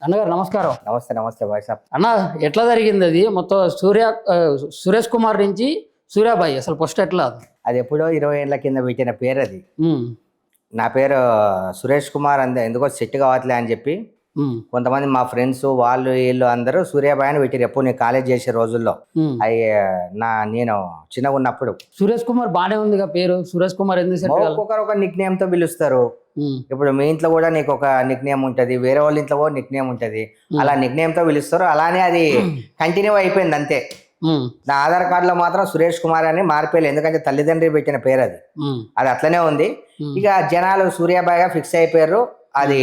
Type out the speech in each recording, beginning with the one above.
అన్నగారు నమస్కారం. నమస్తే నమస్తే వాట్సాప్. అన్న ఎట్లా జరిగింది అది మొత్తం సురేష్ కుమార్ నుంచి సూర్యాబాయి అసలు ఫస్ట్ ఎట్లా అది? అది ఎప్పుడో 20 ఏళ్ల కింద పెట్టిన పేరు అది. ఉమ్, నా పేరు సురేష్ కుమార్ ఎందుకో సెట్ కావట్లే అని చెప్పి ఉమ్, కొంతమంది మా ఫ్రెండ్స్ వాళ్ళు వీళ్ళు అందరూ సూర్యాబాయి అని పెట్టారు ఎప్పుడు నేను కాలేజ్ చేసే రోజుల్లో. ఉమ్. అవి నేను చిన్నగా ఉన్నప్పుడు సురేష్ కుమార్ బానే ఉందిగా పేరు. సురేష్ కుమార్ ఎందుకు సెట్ కావాలి? ఒక్కొక్కరు ఒక నిక్ నేమ్ తో పిలుస్తారు. ఇప్పుడు మీ ఇంట్లో కూడా నీకు ఒక నిక్ నేమ్ ఉంటది, వేరే వాళ్ళ ఇంట్లో కూడా నిక్ నేమ్ ఉంటది. అలా నిక్ నేమ్ తో పిలుస్తారు. అలానే అది కంటిన్యూ అయిపోయింది అంతే. నా ఆధార్ కార్డులో మాత్రం సురేష్ కుమార్ అని మారిపోయలేదు, ఎందుకంటే తల్లిదండ్రి పెట్టిన పేరు అది. అది అట్లనే ఉంది. ఇక జనాలు సూర్యాబాయిగా ఫిక్స్ అయిపోయారు. అది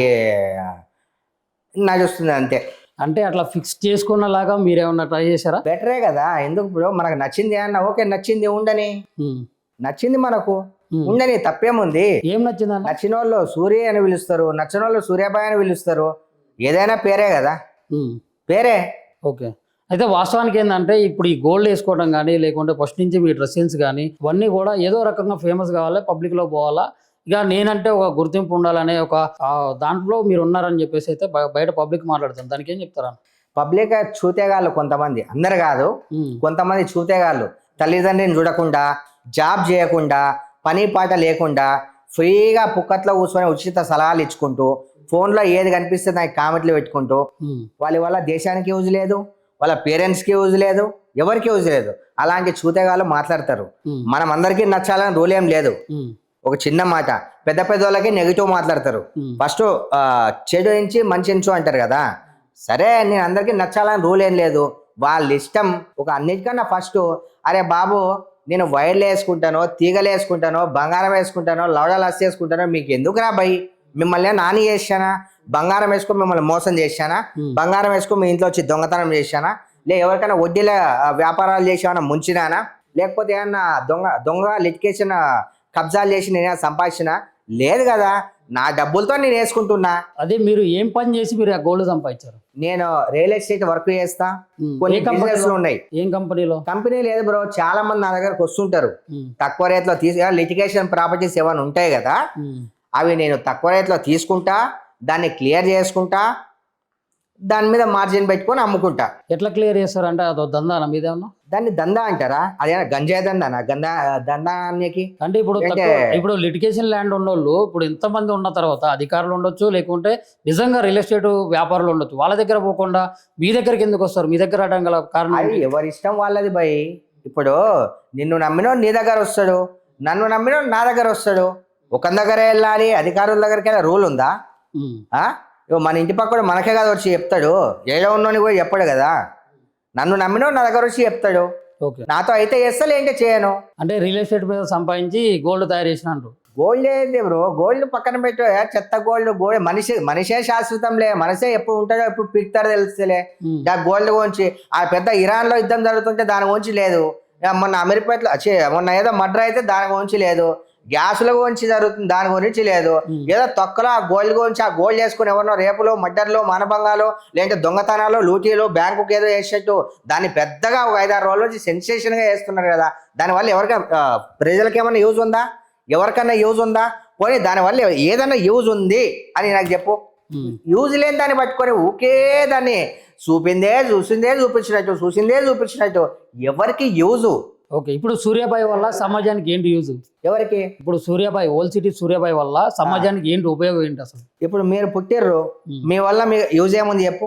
నడుస్తుంది అంతే. అంటే అట్లా ఫిక్స్ చేసుకున్నలాగా మీరేమన్నా ట్రై చేశారా? బెటరే కదా. ఎందుకు ఇప్పుడు మనకు నచ్చింది అన్న ఓకే, నచ్చింది ఉండని, నచ్చింది మనకు ఉండని, తప్పేముంది. ఏం నచ్చిందన్న? నచ్చిన వాళ్ళు సూర్య అని పిలుస్తారు, నచ్చిన వాళ్ళు సూర్యాబాయి అని పిలుస్తారు. ఏదైనా పేరే కదా, పేరే. ఓకే. అయితే వాస్తవానికి ఏంటంటే ఇప్పుడు ఈ గోల్డ్ వేసుకోవడం కానీ లేకుంటే ఫస్ట్ నుంచి మీ డ్రెస్ సెన్స్ కానీ ఇవన్నీ కూడా ఏదో రకంగా ఫేమస్ కావాలి, పబ్లిక్లో పోవాలా, ఇక నేనంటే ఒక గుర్తింపు ఉండాలనే ఒక దాంట్లో మీరు ఉన్నారని చెప్పేసి అయితే బయట పబ్లిక్ మాట్లాడుతాను. దానికి ఏం చెప్తారా? పబ్లిక్ చూతేగాళ్ళు కొంతమంది, అందరు కాదు, కొంతమంది చూతేగాళ్ళు తల్లిదండ్రిని చూడకుండా, జాబ్ చేయకుండా, పని పాట లేకుండా ఫ్రీగా పుక్కట్లో కూర్చొని ఉచిత సలహాలు ఇచ్చుకుంటూ ఫోన్లో ఏది కనిపిస్తే దానికి కామెంట్లు పెట్టుకుంటూ వాళ్ళ వల్ల దేశానికి యూజ్ లేదు, వాళ్ళ పేరెంట్స్కి యూజ్ లేదు, ఎవరికి యూజ్ లేదు. అలాంటి చూతేగాళ్ళు మాట్లాడతారు. మనం అందరికీ నచ్చాలని రూల్ ఏం లేదు. ఒక చిన్న మాట, పెద్ద పెద్ద వాళ్ళకి నెగిటివ్ మాట్లాడతారు. ఫస్ట్ చెడు నుంచి మంచి ఎంచు అంటారు కదా. సరే, నేను అందరికీ నచ్చాలని రూల్ ఏం లేదు, వాళ్ళ ఇష్టం. ఒక అన్నిటికన్నా ఫస్ట్, అరే బాబు నేను వైర్లు వేసుకుంటానో, తీగలు వేసుకుంటానో, బంగారం వేసుకుంటానో, లవడాలు అస్సి వేసుకుంటానో, మీకు ఎందుకురా భయ్? మిమ్మల్ని నాని చేశానా? బంగారం వేసుకొని మిమ్మల్ని మోసం చేశానా? బంగారం వేసుకొని మీ ఇంట్లో వచ్చి దొంగతనం చేశానా? ఎవరికైనా వడ్డీల వ్యాపారాలు చేసి ఏమైనా ముంచినానా? లేకపోతే ఏమన్నా దొంగ లిటికేషన్ కబ్జాలు చేసి నేను సంపాదించినా? లేదు కదా. నా డబ్బులతో నేను వేసుకుంటున్నా. అదే మీరు ఏం పని చేసి మీరు ఆ గోల్డ్ సంపాదించారు? నేను రియల్ ఎస్టేట్ వర్క్ చేస్తా. కొన్ని కంపెనీలు ఉన్నాయి. ఏం కంపెనీలో? కంపెనీ లేదు బ్రో, చాలా మంది నా దగ్గరకు వస్తుంటారు. తక్కువ రేట్లో లిటిగేషన్ ప్రాపర్టీస్ ఏమైనా ఉంటాయి కదా, అవి నేను తక్కువ రేట్లో తీసుకుంటా, దాన్ని క్లియర్ చేసుకుంటా, దాని మీద మార్జిన్ పెట్టుకొని అమ్ముకుంటా. ఎట్లా క్లియర్ చేస్తారు అంటే అదో దందా మీదేమన్నా? దాన్ని దందా అంటారా? అదేనా గంజాయి దందానా? దందానికి అంటే ఇప్పుడు లిటిగేషన్ ల్యాండ్ ఉన్నోళ్ళు ఇప్పుడు ఎంతమంది ఉన్న తర్వాత అధికారులు ఉండొచ్చు, లేకుంటే నిజంగా రియల్ ఎస్టేట్ వ్యాపారులు ఉండొచ్చు, వాళ్ళ దగ్గర పోకుండా మీ దగ్గరికి ఎందుకు వస్తారు? మీ దగ్గర రావడం గల కారణం? అది ఎవరి ఇష్టం వాళ్ళది భయ్. ఇప్పుడు నిన్ను నమ్మినో నీ దగ్గర వస్తాడు, నన్ను నమ్మినో నా దగ్గర వస్తాడు. ఒక దగ్గర వెళ్ళాలి, అధికారుల దగ్గరికి వెళ్ళి రూల్ ఉందా? మన ఇంటి పక్కడు మనకే కదా వచ్చి చెప్తాడు, ఏదో ఉన్నోని కూడా చెప్పాడు కదా. నన్ను నమ్మినో నా దగ్గర వచ్చి చెప్తాడు. నాతో అయితే చేస్తా, లేంటే చేయను. అంటే రియల్ ఎస్టేట్ మీద సంపాదించి గోల్డ్ తయారు చేసిన అంటారు. గోల్డ్ ఏంది బ్రో? గోల్డ్ పక్కన పెట్టు, చెత్త గోల్డ్. మనిషే శాశ్వతంలే. మనిషే ఎప్పుడు ఉంటాడో ఎప్పుడు పిక్తారో తెలుస్తలే. గోల్డ్ గురించి ఆ పెద్ద ఇరాన్ లో యుద్ధం జరుగుతుంటే దాని గురించి లేదు. మొన్న అమీర్పేటలో మొన్న ఏదో మర్డర్ అయితే దాని గురించి లేదు. గ్యాసుల గురించి జరుగుతుంది, దాని గురించి లేదు. ఏదో తొక్కలో ఆ గోల్డ్ గురించి, ఆ గోల్డ్ చేసుకుని ఎవరినో రేపులో, మర్డర్లో, మానభంగాలు, లేదంటే దొంగతనాలు, లూటీలు, బ్యాంకుకి ఏదో వేసేట్టు దాన్ని పెద్దగా ఒక 5-6 రోజుల నుంచి సెన్సేషన్ గా వేస్తున్నారు కదా. దానివల్ల ఎవరికైనా ప్రజలకి ఏమైనా యూజ్ ఉందా? ఎవరికన్నా యూజ్ ఉందా? పోనీ దానివల్ల ఏదైనా యూజ్ ఉంది అని నాకు చెప్పు. యూజ్ లేని దాన్ని పట్టుకొని ఊకే దాన్ని చూపించినట్టు ఎవరికి యూజు? ఓకే. ఇప్పుడు సూర్యాబాయి వల్ల సమాజానికి ఏంటి యూజ్? ఎవరికి? ఇప్పుడు సూర్యాబాయి, ఓల్డ్ సిటీ సూర్యాబాయి వల్ల సమాజానికి ఏంటి ఉపయోగం ఏంటి అసలు? ఇప్పుడు మీరు పుట్టిర్రు, మీ వల్ల మీ యూజ్ ఏముంది చెప్పు.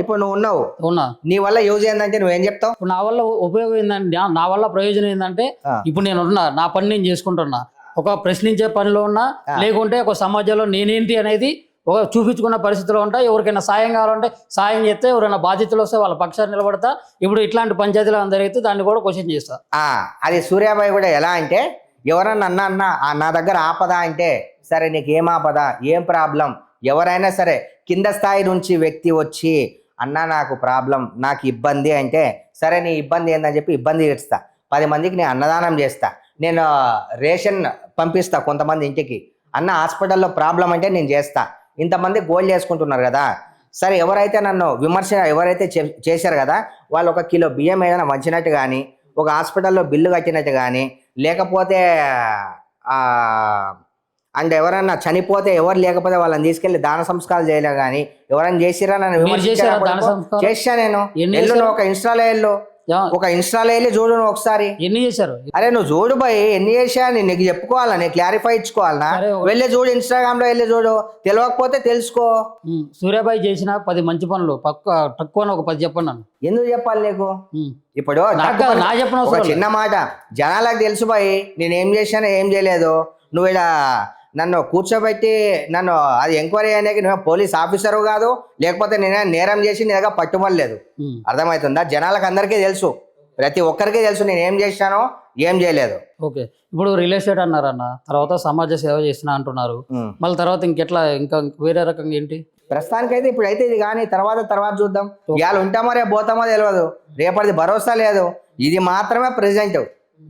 ఇప్పుడు నువ్వు ఉన్నావు, నీ వల్ల యూజ్ ఏంటంటే నువ్వేం చెప్తావు? ఇప్పుడు నా వల్ల ఉపయోగం ఏంటంటే, నా వల్ల ప్రయోజనం ఏంటంటే, ఇప్పుడు నేను ఉన్నా, నా పని నేను చేసుకుంటున్నా, ఒక ప్రశ్నించే పనిలో ఉన్నా, లేకుంటే ఒక సమాజంలో నేనేంటి అనేది ఒక చూపించుకున్న పరిస్థితిలో ఉంటా. ఎవరికైనా సాయం కావాలంటే సాయం చేస్తే, ఎవరైనా బాధ్యతలు వస్తే వాళ్ళ పక్షాన్ని నిలబడతా. ఇప్పుడు ఇట్లాంటి పంచాయతీలు అందరైతే దాన్ని కూడా క్వశ్చన్ చేస్తా. అది సూర్యాబాయి కూడా ఎలా అంటే, ఎవరన్నా నా దగ్గర ఆపద అంటే, సరే నీకు ఏం ఆపద, ఏం ప్రాబ్లం, ఎవరైనా సరే కింద స్థాయి నుంచి వ్యక్తి వచ్చి అన్నా నాకు ప్రాబ్లం, నాకు ఇబ్బంది అంటే, సరే నీ ఇబ్బంది ఏందని చెప్పి ఇబ్బంది తీరుస్తా. 10 మందికి నేను అన్నదానం చేస్తా. నేను రేషన్ పంపిస్తా కొంతమంది ఇంటికి. అన్న హాస్పిటల్లో ప్రాబ్లం అంటే నేను చేస్తా. ఇంతమంది గోల్డ్ చేసుకుంటున్నారు కదా, సరే ఎవరైతే నన్ను ఎవరైతే చేశారు కదా, వాళ్ళు 1 కిలో బియ్యం ఏదైనా వంచినట్టు కానీ, ఒక హాస్పిటల్లో బిల్లు కట్టినట్టు కానీ, లేకపోతే అండ్ ఎవరన్నా చనిపోతే ఎవరు లేకపోతే వాళ్ళని తీసుకెళ్లి దాన సంస్కారాలు చేయలే కానీ ఎవరైనా చేసిరా నన్ను మీరు విమర్శించారా చేశారా దాన అప్పుడు? సంస్కారం? చేశా నేను. ఎన్ని ఎల్లు చేశారు? నువ్వు ఒక ఇన్స్టాలో వెళ్ళు, ఒక ఇన్స్టాలో వెళ్ళి చూడు నువ్వు ఒకసారి. ఎన్ని చేశారు? అరే నువ్వు చూడు భయ్ ఎన్ని చేసా నీకు చెప్పుకోవాలా, నీకు క్లారిఫై ఇచ్చుకోవాలనా? సరే, వెళ్ళి చూడు, ఇన్స్టాగ్రామ్ లో వెళ్ళి చూడు, తెలియకపోతే తెలుసుకో. సూర్యాబాయి చేసిన 10 మంచి పనులు తక్కువ ఒక 10 చెప్పండి నన్ను. ఎందుకు చెప్పాలి నీకు? ఉమ్. ఇప్పుడు నాకు కాదు, నా చెప్పిన ఒక అవసరం లేదు. చిన్న మాట, జనాలకు తెలుసు భయ్ నేను ఏం చేశానో ఏం చేయలేదు. నువ్వు ఇక్కడ నన్ను కూర్చోబెట్టి నన్ను అది ఎంక్వైరీ అనేది నువ్వు పోలీస్ ఆఫీసర్ కాదు, లేకపోతే నేనే నేరం చేసి నీ దగ్గర పట్టుబడలేదు. ఉమ్. అర్థమవుతుందా? జనాలకు అందరికీ తెలుసు, ప్రతి ఒక్కరికి తెలుసు నేను ఏం చేశానో ఏం చేయలేదు. ఓకే, ఇప్పుడు రియల్ ఎస్టేట్ అన్నారన్న, తర్వాత సమాజ సేవ చేసిన అంటున్నారు, మళ్ళీ తర్వాత ఇంకెట్లా ఇంకా వేరే రకంగా ఏంటి? ప్రస్తుతానికైతే ఇప్పుడు అయితే ఇది కానీ తర్వాత చూద్దాం. ఇవాళ ఉంటామో రేపు పోతామో తెలియదు, రేపటిది భరోసా లేదు. ఇది మాత్రమే ప్రెసెంట్,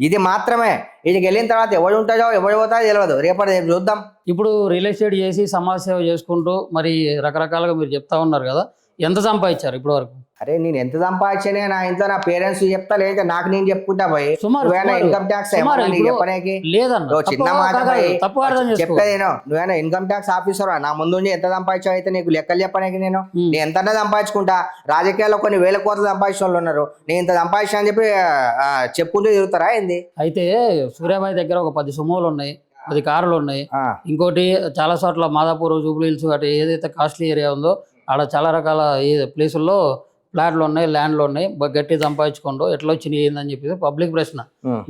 ఇది మాత్రమే. ఇదికి వెళ్ళిన తర్వాత ఎవడు ఉంటాడో ఎవడు పోతాడో తెలియదు, రేపు చూద్దాం. ఇప్పుడు రియల్ ఎస్టేట్ చేసి సమాజ సేవ చేసుకుంటూ మరి రకరకాలుగా మీరు చెప్తా ఉన్నారు కదా, ఎంత సంపాదించారు ఇప్పటి వరకు? అరే నేను ఎంత సంపాదించనే నా ఇంట్లో నా పేరెంట్స్ చెప్తా, లేదా నాకు నేను చెప్పుకుంటా పోయి సుమారు ఇన్కమ్ ట్యాక్స్ చెప్పడానికి లేదన్న, చిన్న మాట తప్పు అర్థం చేసుకో. చెప్పేది నువ్వేనా ఇన్కమ్ ట్యాక్స్ ఆఫీసర్ నా ముందు ఎంత సంపాదించావు అయితే నీకు లెక్కలు చెప్పడానికి నేను ఎంత సంపాదించుకుంటా. రాజకీయాల్లో కొన్ని వేల కోట్లు సంపాదించిన వాళ్ళు ఉన్నారు, నేను ఇంత సంపాదించా అని చెప్పి చెప్పుకుంటూ తిరుగుతారా ఏంది? అయితే సూర్యాబాయి దగ్గర ఒక 10 సుమోలు ఉన్నాయి, 10 కార్లు ఉన్నాయి. ఇంకోటి చాలా చోట్ల మాదాపూర్, జూబ్లీహిల్స్ అటు ఏదైతే కాస్ట్లీ ఏరియా ఉందో ఆడ చాలా రకాల ప్లేసుల్లో ఫ్లాట్లు ఉన్నాయి, ల్యాండ్లు ఉన్నాయి. గట్టి సంపాదించుకోండు, ఎట్లా వచ్చినాయి ఏందని చెప్పి పబ్లిక్ ప్రశ్న.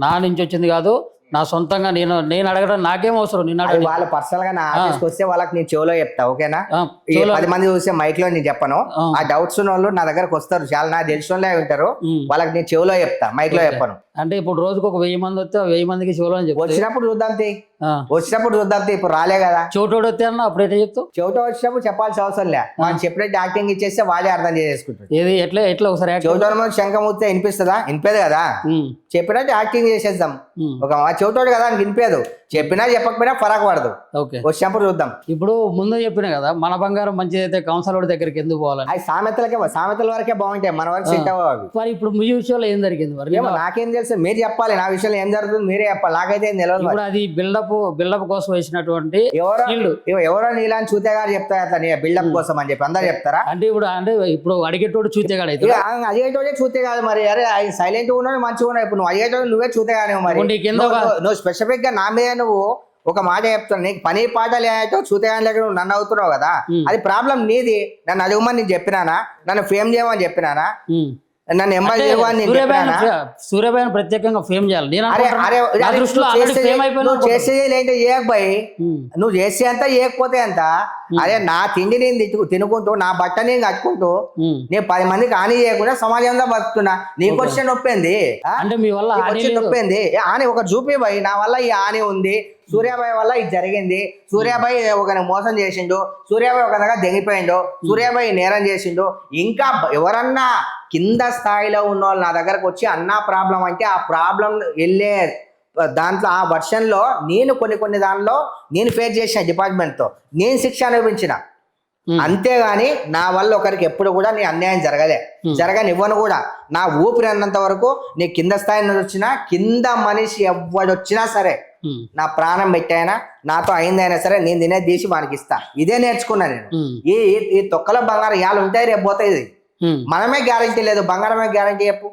నా నుంచి వచ్చింది కాదు, నా సొంతంగా నేను అడగడం నాకేం అవసరం. నేను అది వాళ్ళు పర్సనల్ గా నా ఆఫీస్కి వస్తే వాళ్ళకి నేను చెవులో చెప్తా, ఓకేనా? 10 మంది చూసే మైక్ లో నేను చెప్పను. ఆ డౌట్స్ ఉన్న వాళ్ళు నా దగ్గరకు వస్తారు, చాలా నాకు తెలిసిన వాళ్ళే ఉంటారు, వాళ్ళకి నేను చెవులో చెప్తా, మైక్ లో చెప్పను. అంటే ఇప్పుడు రోజుకు ఒక 1000 మంది వస్తే 1000 మందికి చెవులో అని చెప్తా. వచ్చినప్పుడు చూద్దాం తీ, వచ్చినప్పుడు చూద్దాం తీ, ఇప్పుడు రాలే కదా. చోటోడు వస్తే అన్న అప్పుడైతే చెప్తావు. చెవిటో వచ్చినప్పుడు చెప్పాల్సిన అవసరం లే, మనం చెప్పినట్టు యాక్టింగ్ ఇచ్చేస్తే వాళ్ళే అర్థం చేసుకుంటారు. ఏది ఎట్లా ఒకసారి చెవిటోడు మీద శంఖం ఊస్తే వినిపిస్తుందా? వినిపేది కదా. చెప్పినట్టు యాక్టింగ్ చేసేద్దాం. ఒక చెవిటోడు కదా అని వినిపేదు, చెప్పినా చెప్పకపోయినా ఫరక్ పడదు. ఓకే, వచ్చినప్పుడు చూద్దాం. ఇప్పుడు ముందు చెప్పిన కదా, మన బంగారం మంచిదైతే కౌన్సిలర్ దగ్గరికి ఎందుకు పోవాలని. అది సామెతల వరకే బాగుంటాయి, మన వరకు సెట్ అవ్వవు. మరి ఇప్పుడు మీ విషయంలో ఏం జరిగింది మరి? ఏమో నాకేం తెలుసు, మీరు చెప్పాలి. నా విషయంలో ఏం జరుగుతుంది మీరే చెప్పాలి, నాకైతే ఏం తెలియదు. ఇప్పుడు అది బిల్డప్ కోసం వేసినటువంటి ఎవరో నీలాని చూతే గారు చెప్తారు అట్లా బిల్డప్ కోసం అని చెప్పి అందరు చెప్తారా? అంటే ఇప్పుడు అడిగేటోడు చూతేగాడు అయితే అడిగేటోడే చూతే కాదు మరి. అరే సైలెంట్ ఉన్నాడు మంచిగా ఉన్నాడు, ఇప్పుడు నువ్వు అడిగేటోడు నువ్వే చూతే కానీ మరి. నువ్వు స్పెసిఫిక్ గా నా మీద నువ్వు ఒక మాట చెప్తాను, నీకు పని పాట లేదో చూతేగాని లేక నువ్వు నన్ను అవుతున్నావు కదా, అది ప్రాబ్లం నీది. నన్ను అడుగుమని నేను చెప్పినానా? నన్ను ఫేమ్ చేయమని చెప్పినానా? నన్ను ఎంబల్ చేయమని నేను చెప్పినానా? సూర్యాబాయిని ప్రత్యేకంగా ఫేమ్ చేయాలి. నువ్వు చేసేది ఏంటో చేయకపోయి, నువ్వు చేసే అంతా చేయకపోతే అంత. అరే నా తిండి నేను తినుకుంటూ, నా బట్ట నేను కట్టుకుంటూ, నేను 10 మందికి హాని చేయకుండా సమాజంలో బతుకుతున్నా. నీకు వచ్చే నొప్పింది అంటే మీ వల్ల నొప్పింది హాని ఒకటి చూపి పోయి, నా వల్ల ఈ హాని ఉంది, సూర్యాబాయి వల్ల ఇది జరిగింది, సూర్యాబాయి ఒకరిని మోసం చేసిండు, సూర్యాబాయి ఒక దగ్గర దెంగిపోయిండు, సూర్యాబాయి నేరం చేసిండు. ఇంకా ఎవరన్నా కింద స్థాయిలో ఉన్న వాళ్ళు నా దగ్గరకు వచ్చి అన్నా ప్రాబ్లం అంటే ఆ ప్రాబ్లం వెళ్ళే దాంట్లో ఆ వర్షన్లో నేను కొన్ని దానిలో నేను ఫేస్ చేసిన డిపార్ట్మెంట్తో నేను శిక్ష అనుభవించిన. అంతేగాని నా వల్ల ఒకరికి ఎప్పుడు కూడా నీ అన్యాయం జరగనివ్వను కూడా. నా ఊపిరి అన్నంత వరకు నీ కింద స్థాయి నుంచి వచ్చినా, కింద మనిషి ఎవడొచ్చినా సరే, నా ప్రాణం పెట్టైనా నాతో అయిందైనా సరే నేను తినే తీసి వానికి ఇస్తా. ఇదే నేర్చుకున్నా నేను. ఈ తొక్కల బంగారం ఇవాళ ఉంటాయి రేపు పోతాయి, మనమే గ్యారంటీ లేదు, బంగారమే గ్యారంటీ చెప్పు.